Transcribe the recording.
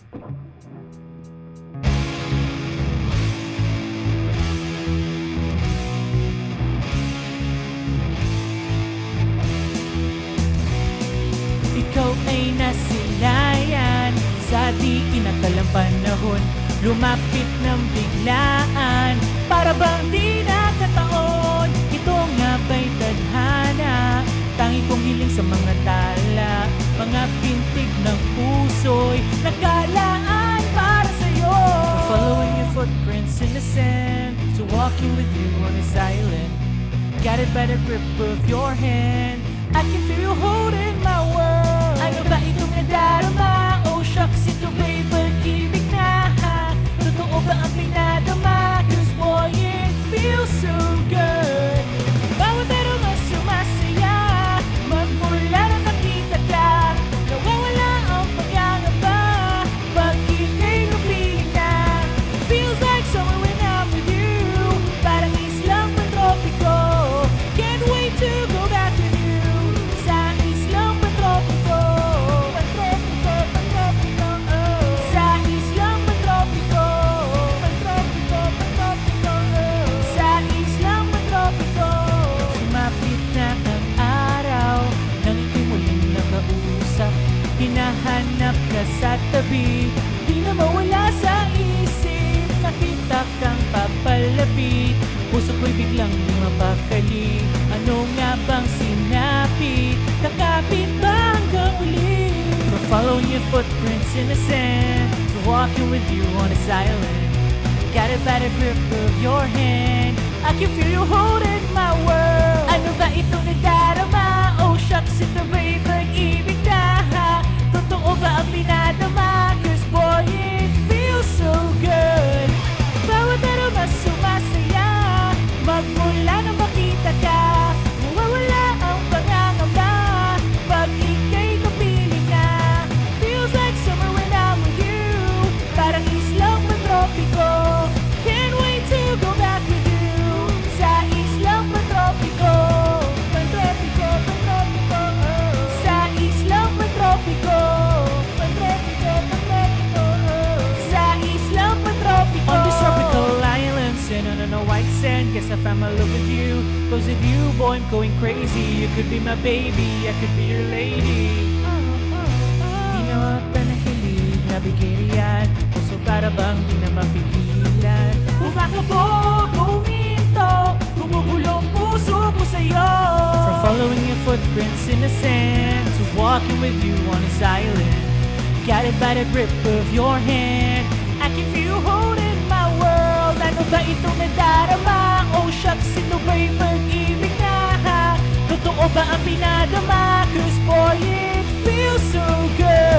Ikaw ay nasilayan sa di inakalang panahon. Lumapit ng biglaan, para bang di nakataon. Ito nga ba'y tadhana, tangi kong hiling sa mga tala. Mga pintig ng puso'y nakalaan para sa'yo. Following your footprints in the sand, to walking with you on this island. Guided by the grip of your hand, I can feel you holding my world. Ano ba itong nadarama? Oh shucks, ito ba'y pag-ibig na? Totoo ba ang pinadama? Cause boy, it feels so good. Bawat araw na sumasaya, magmula na nakita ka, nawawala ang pag-angamba pag ika'y napiling na. Feels like summer when I'm with you, parang islang pantropiko. Can't wait to go back with you sa islang pantropiko. Pantropiko, pantropiko, oh. Sa islang pantropiko. Pantropiko, pantropiko, oh. Sa islang pantropiko. Sumapit na ang araw nang ika'y muling nakausap. Hinahanap ka sa tabi, di na mawala sa isip. Nakita kang papalapit, puso ko'y biglang mapakali. Ano nga bang sinapit? Kakapit ba hanggang uli? From following your footprints in the sand, to walking with you on this island. Guided by the grip of your hand, I can feel you holding my world. Ano ba itong nadarama? Oh shucks, ito ba'y pag-ibig na? Totoo ba ang pinadama? Cause boy, it feels so good. Bawat araw na sumasaya, magmula na makita ka, mawawala ang pangangamba pag ika'y kapiling na. Feels like summer when I'm with you, parang islang pantropiko. Can't wait to go back with you sa islang pantropiko. Pantropiko, pantropiko, oh. Sa islang pantropiko. Pantropiko, pantropiko, oh. Sa islang pantropiko. On this tropical island, sitting on a white sand, guess I found my love with you. Cause with you, boy, I'm going crazy. You could be my baby, I could be your lady. Di na mapanahilig na bigyan, puso para bang di na mapigilan. Umakabog, uminto, bumubulong puso ko sa'yo. From following your footprints in the sand, to walking with you on this island. Guided by the grip of your hand, I can feel you holding my world. Ano ba itong nadarama? Oh shucks, ito ba'y pag-ibig na? Totoo ba ang pinadama? Cause boy, it feels so good.